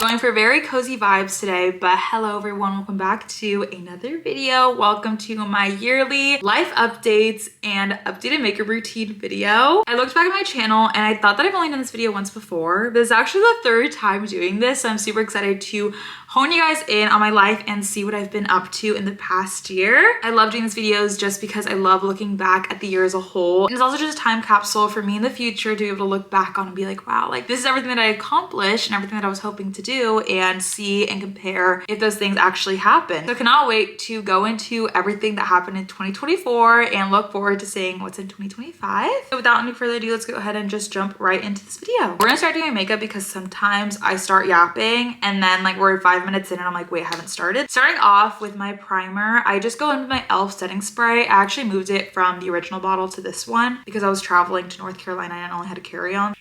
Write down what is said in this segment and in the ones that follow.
Going for very cozy vibes today, but hello everyone, welcome back to another video. Welcome to my yearly life updates and updated makeup routine video. I looked back at my channel and I thought that I've only done this video once before. This is actually the third time doing this, so I'm super excited to hone you guys in on my life and see what I've been up to in the past year. I love doing these videos just because I love looking back at the year as a whole. And it's also just a time capsule for me in the future to be able to look back on and be like, wow, like this is everything that I accomplished and everything that I was hoping to do, and see and compare if those things actually happen. So I cannot wait to go into everything that happened in 2024 and look forward to seeing what's in 2025. So without any further ado, let's go ahead and just jump right into this video. We're gonna start doing my makeup because sometimes I start yapping and then like we're 5 minutes in and I'm like, wait, I haven't started. Starting off with my primer, I just go in with my e.l.f. setting spray. I actually moved it from the original bottle to this one because I was traveling to North Carolina and I only had a carry-on.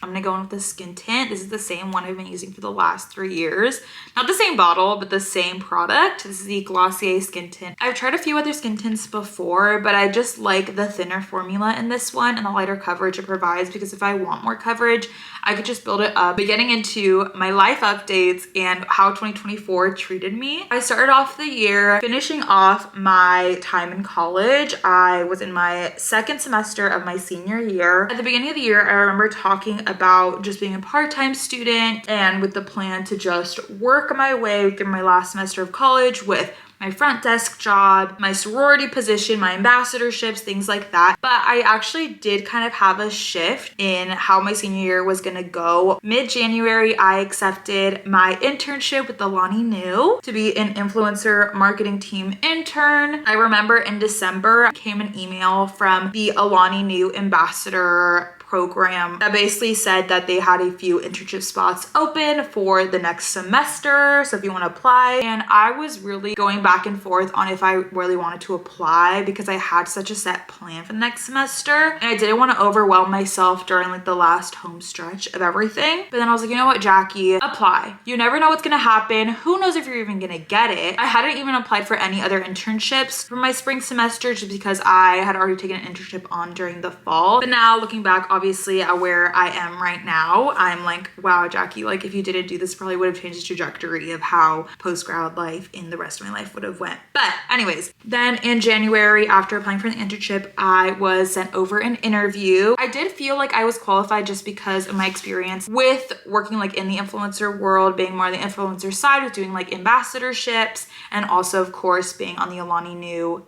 I'm gonna go in with the skin tint. This is the same one I've been using for the last 3 years. Not the same bottle, but the same product. This is the Glossier skin tint. I've tried a few other skin tints before, but I just like the thinner formula in this one and the lighter coverage it provides, because if I want more coverage, I could just build it up. But getting into my life updates and how 2024 treated me, I started off the year finishing off my time in college. I was in my second semester of my senior year. At the beginning of the year, I remember talking about just being a part-time student and with the plan to just work my way through my last semester of college with my front desk job, my sorority position, my ambassadorships, things like that. But I actually did kind of have a shift in how my senior year was gonna go. Mid-January, I accepted my internship with Alani to be an influencer marketing team intern. I remember in December came an email from the Alani ambassador program that basically said that they had a few internship spots open for the next semester, so if you want to apply. And I was really going back and forth on if I really wanted to apply because I had such a set plan for the next semester and I didn't want to overwhelm myself during like the last home stretch of everything. But then I was like, you know what, Jackie, apply. You never know what's gonna happen. Who knows if you're even gonna get it. I hadn't even applied for any other internships for my spring semester just because I had already taken an internship on during the fall. But now looking back, obviously at where I am right now, I'm like, wow, Jackie, like if you didn't do this, probably would have changed the trajectory of how post-grad life in the rest of my life would have went. But anyways, then in January, after applying for the internship, I was sent over an interview. I did feel like I was qualified just because of my experience with working like in the influencer world, being more on the influencer side with doing like ambassadorships, and also of course being on the Alani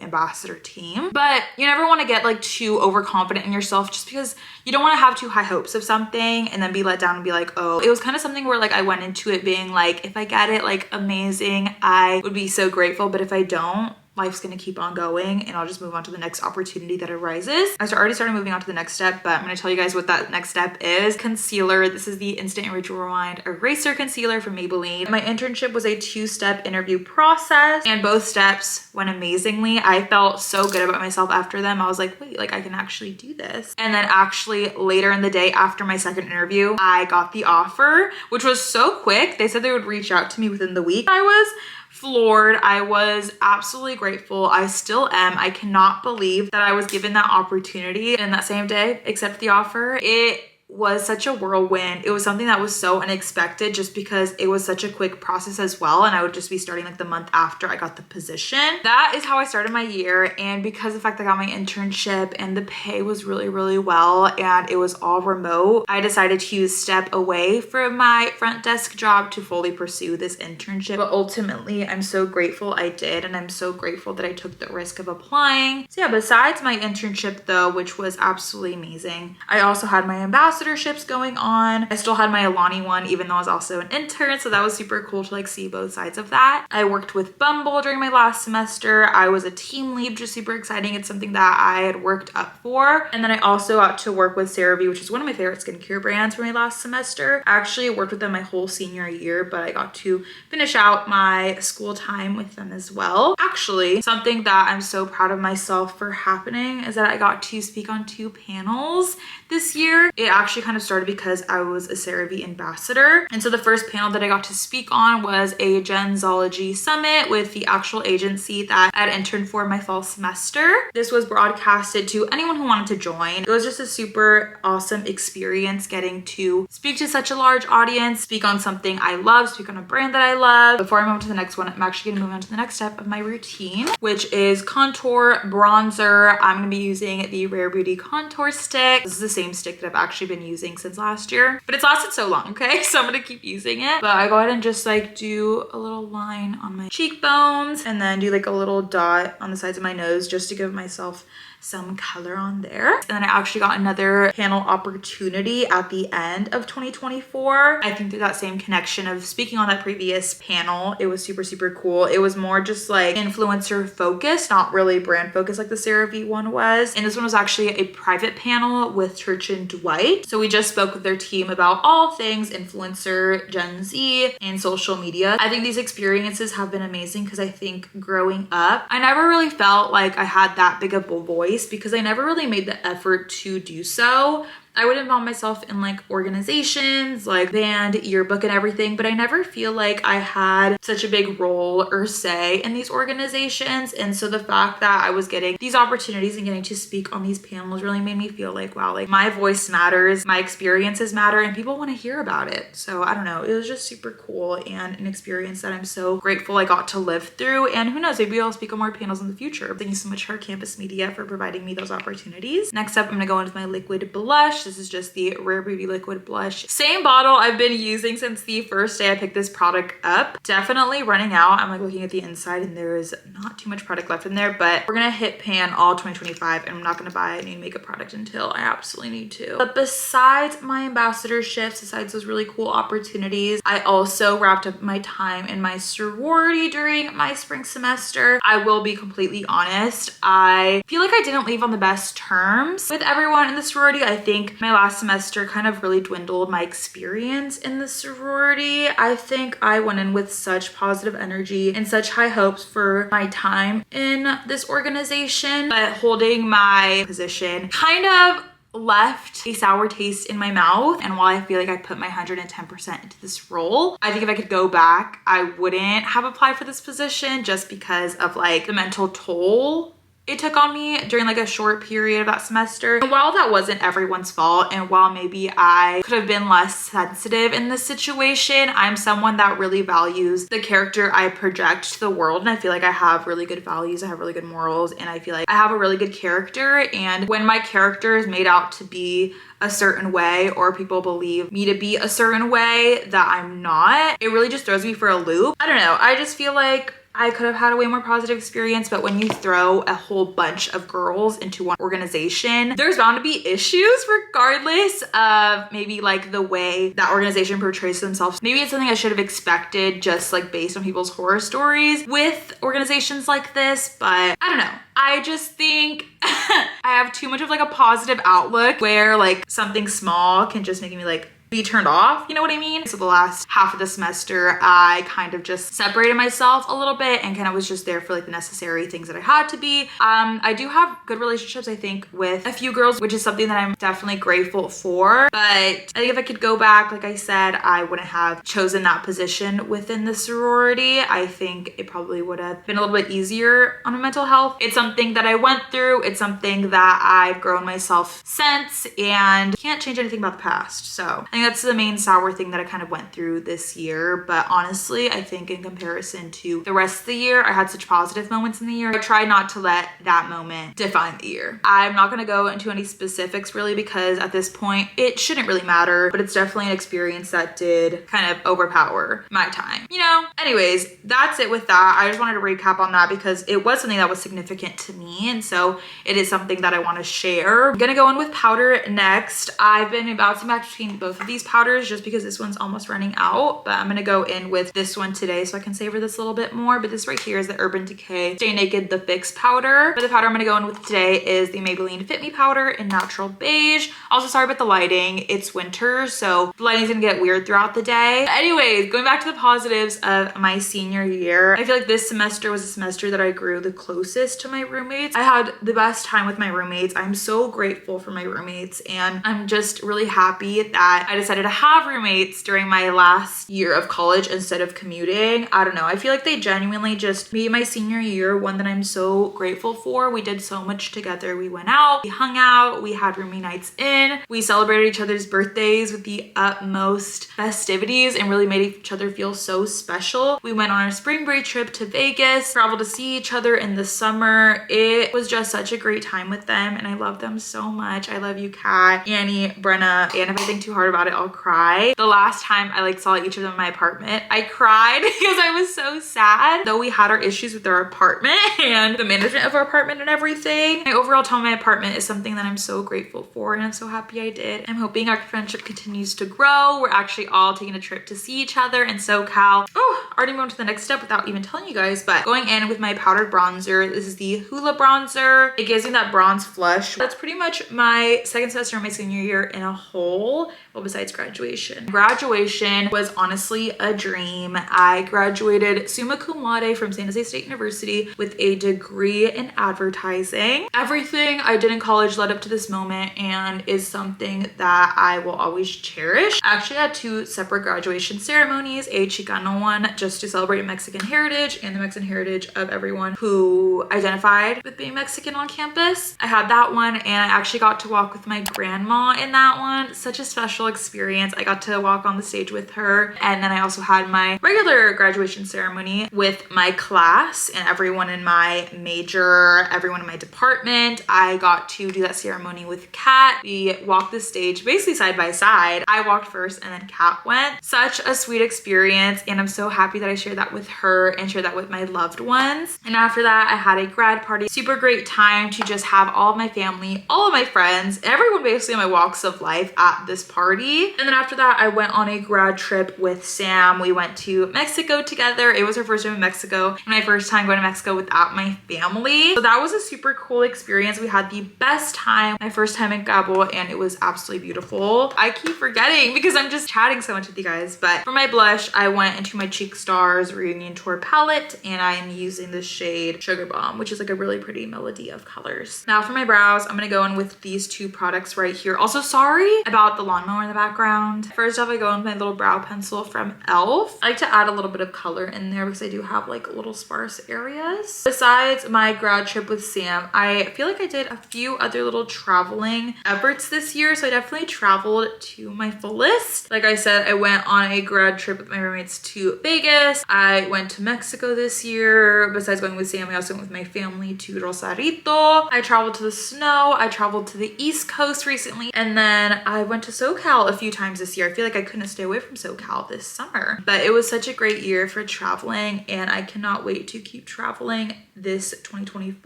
ambassador team. But you never want to get like too overconfident in yourself just because you don't want to have too high hopes of something and then be let down and be like, oh, it was kind of something where like I went into it being like, if I get it, like amazing, I would be so grateful. But if I don't, life's gonna keep on going and I'll just move on to the next opportunity that arises. I already started moving on to the next step, but I'm gonna tell you guys what that next step is. Concealer. This is the Instant Enrich Rewind Eraser Concealer from Maybelline. My internship was a 2-step interview process and both steps went amazingly. I felt so good about myself after them. I was like, wait, like I can actually do this. And then actually later in the day after my second interview, I got the offer, which was so quick. They said they would reach out to me within the week. I was floored. I was absolutely grateful. I still am. I cannot believe that I was given that opportunity and that same day accept the offer. It was such a whirlwind. It was something that was so unexpected just because it was such a quick process as well, and I would just be starting like the month after I got the position. That is how I started my year, and because of the fact that I got my internship and the pay was really, really well and it was all remote, I decided to step away from my front desk job to fully pursue this internship. But ultimately, I'm so grateful I did, and I'm so grateful that I took the risk of applying. So yeah, besides my internship though, which was absolutely amazing, I also had my ambassadorships going on. I still had my Alani one, even though I was also an intern, so that was super cool to like see both sides of that. I worked with Bumble during my last semester. I was a team lead, which is super exciting. It's something that I had worked up for. And then I also got to work with CeraVe, which is one of my favorite skincare brands, for my last semester. I actually worked with them my whole senior year, but I got to finish out my school time with them as well. Actually, something that I'm so proud of myself for happening is that I got to speak on 2 panels this year. It actually actually kind of started because I was a CeraVe ambassador. And so the first panel that I got to speak on was a Genzology summit with the actual agency that I had interned for my fall semester. This was broadcasted to anyone who wanted to join. It was just a super awesome experience getting to speak to such a large audience, speak on something I love, speak on a brand that I love. Before I move on to the next one, I'm actually gonna move on to the next step of my routine, which is contour, bronzer. I'm gonna be using the Rare Beauty contour stick. This is the same stick that I've actually been using since last year, but it's lasted so long, okay? So I'm gonna keep using it. But I go ahead and just like do a little line on my cheekbones and then do like a little dot on the sides of my nose just to give myself some color on there. And then I actually got another panel opportunity at the end of 2024. I think through that same connection of speaking on that previous panel, it was super, super cool. It was more just like influencer focused, not really brand focused like the CeraVe one was. And this one was actually a private panel with Church and Dwight. So we just spoke with their team about all things influencer, Gen Z, and social media. I think these experiences have been amazing because I think growing up, I never really felt like I had that big of a voice because I never really made the effort to do so. I would involve myself in like organizations, like band, yearbook and everything, but I never feel like I had such a big role or say in these organizations. And so the fact that I was getting these opportunities and getting to speak on these panels really made me feel like, wow, like my voice matters, my experiences matter, and people want to hear about it. So I don't know, it was just super cool and an experience that I'm so grateful I got to live through. And who knows, maybe I'll speak on more panels in the future. Thank you so much to our campus media for providing me those opportunities. Next up, I'm gonna go into my liquid blush. This is just the Rare Beauty liquid blush. Same bottle I've been using since the first day I picked this product up. Definitely running out. I'm like looking at the inside and there is not too much product left in there, but we're gonna hit pan all 2025 and I'm not gonna buy a new makeup product until I absolutely need to. But besides my ambassadorships, besides those really cool opportunities, I also wrapped up my time in my sorority during my spring semester. I will be completely honest, I feel like I didn't leave on the best terms with everyone in the sorority. I think my last semester kind of really dwindled my experience in the sorority. I think I went in with such positive energy and such high hopes for my time in this organization, but holding my position kind of left a sour taste in my mouth. And while I feel like I put my 110% into this role, I think if I could go back, I wouldn't have applied for this position just because of like the mental toll it took on me during like a short period of that semester. And while that wasn't everyone's fault, and while maybe I could have been less sensitive in this situation, I'm someone that really values the character I project to the world. And I feel like I have really good values, I have really good morals, and I feel like I have a really good character. And when my character is made out to be a certain way, or people believe me to be a certain way that I'm not, it really just throws me for a loop. I don't know, I just feel like I could have had a way more positive experience, but when you throw a whole bunch of girls into one organization, there's bound to be issues regardless of maybe like the way that organization portrays themselves. Maybe it's something I should have expected just like based on people's horror stories with organizations like this, but I don't know. I just think I have too much of like a positive outlook where like something small can just make me like be turned off, you know what I mean? So the last half of the semester, I kind of just separated myself a little bit and kind of was just there for like the necessary things that I had to be. I do have good relationships, I think, with a few girls, which is something that I'm definitely grateful for. But I think if I could go back, like I said, I wouldn't have chosen that position within the sorority. I think it probably would have been a little bit easier on my mental health. It's something that I went through. It's something that I've grown myself since and can't change anything about the past. So I think that's the main sour thing that I kind of went through this year. But honestly, I think in comparison to the rest of the year, I had such positive moments in the year. I tried not to let that moment define the year. I'm not going to go into any specifics really because at this point, it shouldn't really matter, but it's definitely an experience that did kind of overpower my time. You know, anyways, that's it with that. I just wanted to recap on that because it was something that was significant to me. And so it is something that I want to share. I'm going to go in with powder next. I've been bouncing back between both of these powders just because this one's almost running out, but I'm gonna go in with this one today so I can savor this a little bit more. But this right here is the Urban Decay Stay Naked The Fix powder. But the powder I'm gonna go in with today is the Maybelline Fit Me powder in Natural Beige. Also, sorry about the lighting. It's winter, so the lighting's gonna get weird throughout the day. But anyways, going back to the positives of my senior year, I feel like this semester was a semester that I grew the closest to my roommates. I had the best time with my roommates. I'm so grateful for my roommates, and I'm just really happy that I decided to have roommates during my last year of college instead of commuting. I don't know. I feel like they genuinely just made my senior year one that I'm so grateful for. We did so much together. We went out, we hung out, we had roommate nights in, we celebrated each other's birthdays with the utmost festivities and really made each other feel so special. We went on our spring break trip to Vegas, traveled to see each other in the summer. It was just such a great time with them, and I love them so much. I love you, Kat, Annie, Brenna, and if I think too hard about it, I'll cry. The last time I saw each of them in my apartment, I cried because I was so sad. Though we had our issues with our apartment and the management of our apartment and everything, my overall time in my apartment is something that I'm so grateful for, and I'm so happy I did. I'm hoping our friendship continues to grow. We're actually all taking a trip to see each other in SoCal. Oh, already moved to the next step without even telling you guys, but going in with my powdered bronzer. This is the Hoola bronzer. It gives me that bronze flush. That's pretty much my second semester of my senior year in a whole, well, besides graduation. Graduation was honestly a dream. I graduated summa cum laude from San Jose State University with a degree in advertising. Everything I did in college led up to this moment and is something that I will always cherish. I actually had two separate graduation ceremonies, a Chicano one just to celebrate Mexican heritage and the Mexican heritage of everyone who identified with being Mexican on campus. I had that one, and I actually got to walk with my grandma in that one. Such a special experience. I got to walk on the stage with her. And then I also had my regular graduation ceremony with my class and everyone in my major, everyone in my department. I got to do that ceremony with Kat. We walked the stage basically side by side. I walked first and then Kat went. Such a sweet experience, and I'm so happy that I shared that with her and shared that with my loved ones. And after that, I had a grad party. Super great time to just have all of my family, all of my friends, everyone basically in my walks of life at this party. And then after that, I went on a grad trip with Sam. We went to Mexico together. It was her first time in Mexico, and my first time going to Mexico without my family. So that was a super cool experience. We had the best time. My first time in Cabo, and it was absolutely beautiful. I keep forgetting because I'm just chatting so much with you guys. But for my blush, I went into my Cheek Stars Reunion Tour palette, and I am using the shade Sugar Bomb, which is like a really pretty melody of colors. Now for my brows, I'm gonna go in with these two products right here. Also, sorry about the lawnmower in the background. First off, I go in with my little brow pencil from e.l.f. I like to add a little bit of color in there because I do have like little sparse areas. Besides my grad trip with Sam, I feel like I did a few other little traveling efforts this year. So I definitely traveled to my fullest. Like I said, I went on a grad trip with my roommates to Vegas. I went to Mexico this year. Besides going with Sam, I also went with my family to Rosarito. I traveled to the snow. I traveled to the East Coast recently. And then I went to SoCal a few times this year. I feel like I couldn't stay away from SoCal this summer. But it was such a great year for traveling, and I cannot wait to keep traveling this 2025.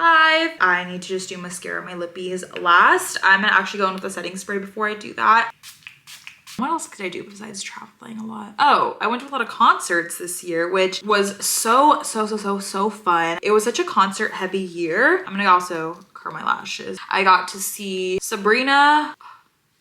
I need to just do mascara. My lippies last. I'm gonna actually go in with a setting spray before I do that. What else could I do besides traveling a lot? Oh, I went to a lot of concerts this year, which was so fun. It was such a concert heavy year. I'm gonna also curl my lashes. I got to see Sabrina.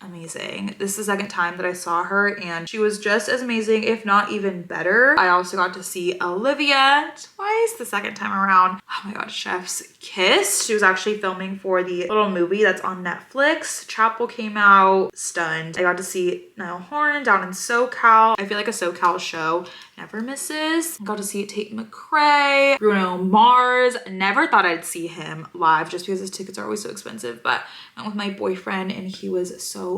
Amazing. This is the second time that I saw her, and she was just as amazing, if not even better. I also got to see Olivia twice the second time around. Oh my god, Chef's Kiss. She was actually filming for the little movie that's on Netflix. Chapel came out. Stunned. I got to see Niall Horan down in SoCal. I feel like a SoCal show never misses. Got to see Tate McRae, Bruno Mars. Never thought I'd see him live just because his tickets are always so expensive, but I went with my boyfriend and he was so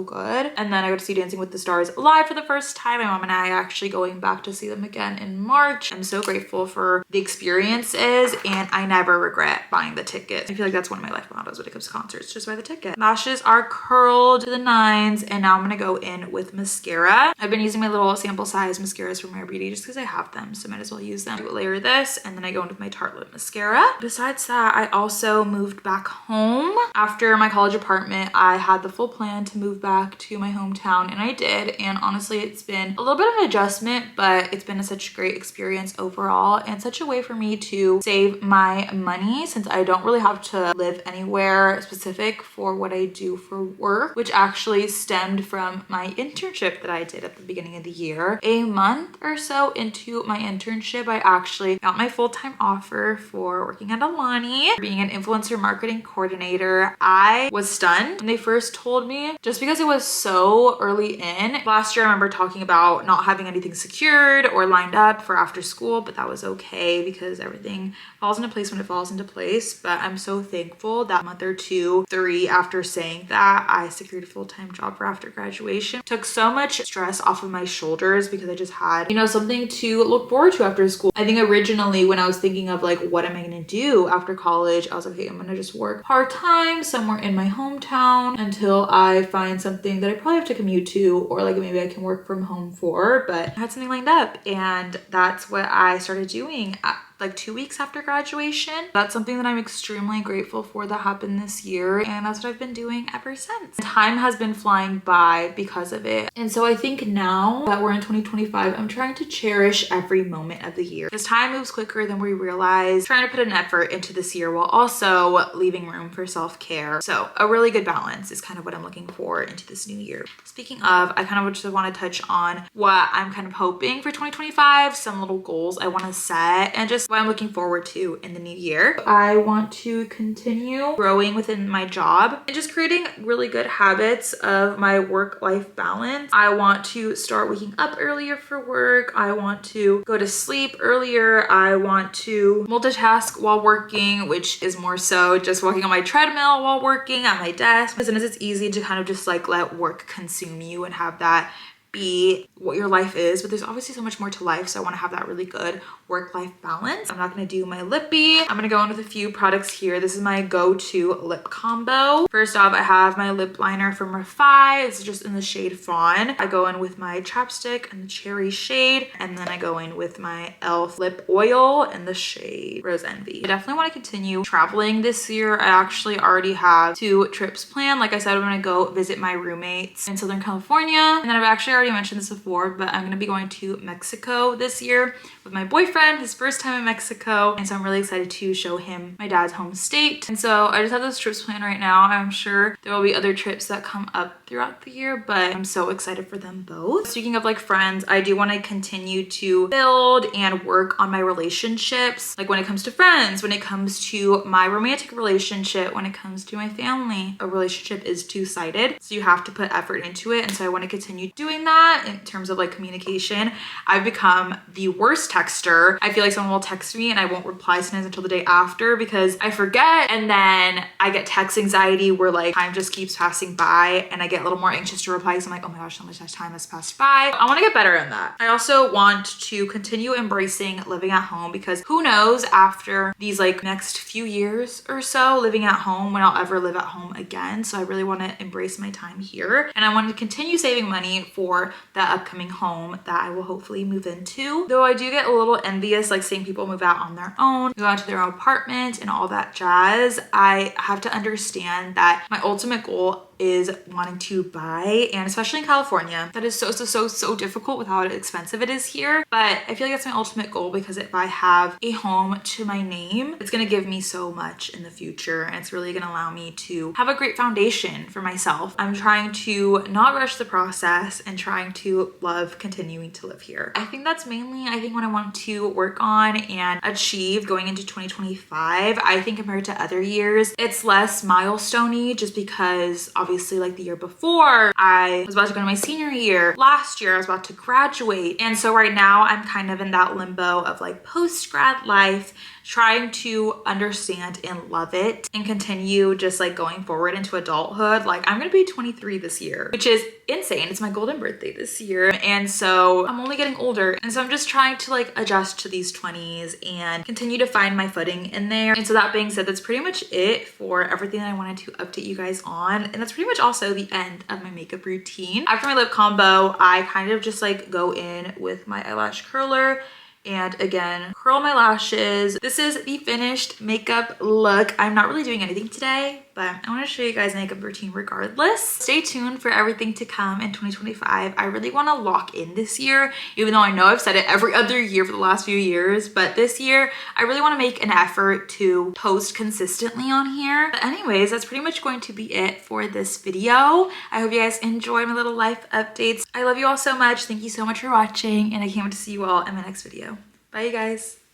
good. And then I got to see Dancing with the Stars live for the first time. My mom and I are actually going back to see them again in March. I'm so grateful for the experiences, and I never regret buying the ticket. I feel like that's one of my life mottos when it comes to concerts, just buy the ticket. Lashes are curled to the nines, and now I'm gonna go in with mascara. I've been using my little sample size mascaras from Rare Beauty just because I have them, so might as well use them. I layer this, and then I go in with my Tarte Lip Mascara. Besides that, I also moved back home. After my college apartment, I had the full plan planned to move back to my hometown, and I did. And honestly, it's been a little bit of an adjustment, but it's been such a great experience overall and such a way for me to save my money since I don't really have to live anywhere specific for what I do for work, which actually stemmed from my internship that I did at the beginning of the year. A month or so into my internship, I actually got my full-time offer for working at Alani, being an influencer marketing coordinator. I was stunned when they first told me, just because it was so early in. Last year, I remember talking about not having anything secured or lined up for after school, but that was okay because everything falls into place when it falls into place. But I'm so thankful that a month or two, three after saying that, I secured a full-time job for after graduation. Took so much stress off of my shoulders because I just had, you know, something to look forward to after school. I think originally when I was thinking of like, what am I gonna do after college? I was like, hey, I'm gonna just work part-time somewhere in my hometown until I find something that I probably have to commute to, or like maybe I can work from home for, but I had something lined up, and that's what I started doing like 2 weeks after graduation. That's something that I'm extremely grateful for that happened this year, and that's what I've been doing ever since. Time has been flying by because of it. And so I think now that we're in 2025, I'm trying to cherish every moment of the year because time moves quicker than we realize. Trying to put an effort into this year while also leaving room for self-care. So a really good balance is kind of what I'm looking for into this new year. Speaking of, I kind of just want to touch on what I'm kind of hoping for 2025, some little goals I want to set, and just what I'm looking forward to in the new year. I want to continue growing within my job and just creating really good habits of my work-life balance. I want to start waking up earlier for work. I want to go to sleep earlier. I want to multitask while working, which is more so just walking on my treadmill while working at my desk. Because it's easy to kind of just like let work consume you and have that be what your life is, but there's obviously so much more to life, so I want to have that really good work-life balance. I'm not going to do my lippy. I'm going to go in with a few products here. This is my go-to lip combo. First off, I have my lip liner from Refi. This is just in the shade Fawn. I go in with my chapstick in the cherry shade, and then I go in with my e.l.f. lip oil in the shade Rose Envy. I definitely want to continue traveling this year. I actually already have 2 trips planned. Like I said, I'm going to go visit my roommates in Southern California, and then I've actually already mentioned this before, but I'm going to be going to Mexico this year with my boyfriend, his first time in Mexico, and so I'm really excited to show him my dad's home state. And so I just have those trips planned right now. I'm sure there will be other trips that come up throughout the year, but I'm so excited for them both. Speaking of like friends, I do want to continue to build and work on my relationships, like when it comes to friends, when it comes to my romantic relationship, when it comes to my family. A relationship is two-sided, so you have to put effort into it, and so I want to continue doing that in terms of like communication. I've become the worst texter. I feel like someone will text me and I won't reply sometimes until the day after because I forget, and then I get text anxiety where like time just keeps passing by and I get a little more anxious to reply because I'm like, oh my gosh, so much time has passed by. I want to get better in that. I also want to continue embracing living at home because who knows after these like next few years or so living at home when I'll ever live at home again. So I really want to embrace my time here, and I want to continue saving money for that upcoming home that I will hopefully move into. Though I do get a little envious like seeing people move out on their own, move out to their own apartment and all that jazz. I have to understand that my ultimate goal is wanting to buy, and especially in California, that is so difficult with how expensive it is here. But I feel like that's my ultimate goal because if I have a home to my name, it's gonna give me so much in the future, and it's really gonna allow me to have a great foundation for myself. I'm trying to not rush the process and trying to love continuing to live here. I think that's mainly what I want to work on and achieve going into 2025. I think compared to other years, it's less milestone-y just because obviously like the year before I was about to go to my senior year. Last year I was about to graduate. And so right now I'm kind of in that limbo of like post-grad life, trying to understand and love it and continue just like going forward into adulthood. Like I'm gonna be 23 this year, which is insane. It's my golden birthday this year. And so I'm only getting older. And so I'm just trying to like adjust to these 20s and continue to find my footing in there. And so that being said, that's pretty much it for everything that I wanted to update you guys on. And that's pretty much also the end of my makeup routine. After my lip combo, I kind of just like go in with my eyelash curler and again curl my lashes. This is the finished makeup look. I'm not really doing anything today. but I want to show you guys makeup routine regardless. Stay tuned for everything to come in 2025. I really want to lock in this year, even though I know I've said it every other year for the last few years, but this year I really want to make an effort to post consistently on here. But anyways, that's pretty much going to be it for this video. I hope you guys enjoy my little life updates. I love you all so much. Thank you so much for watching, and I can't wait to see you all in my next video. Bye, you guys.